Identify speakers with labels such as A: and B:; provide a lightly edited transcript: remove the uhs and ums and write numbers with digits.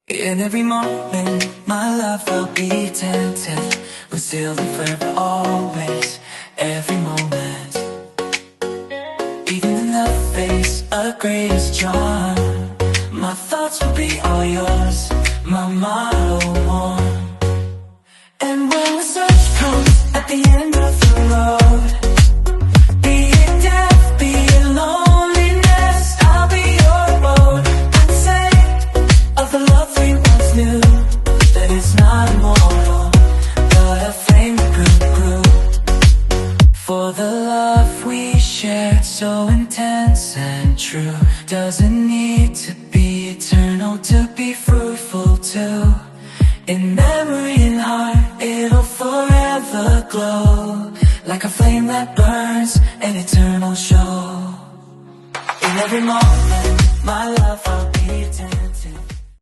A: In every moment, my love will be attentive, concealed and forever, always, every moment. Even in the face of greatest charm, my thoughts will be all yours, my motto one. And when the search comes at the end of the road, be it death, be it loneliness, I'll be your road. I'd say of the love we once knew, that it's not immortal, but a flame that grew. For the love we shared, so intense and true, doesn't need to be eternal to be fruitful too. In memory and heart, it'll forever glow, like a flame that burns, an eternal show. In every moment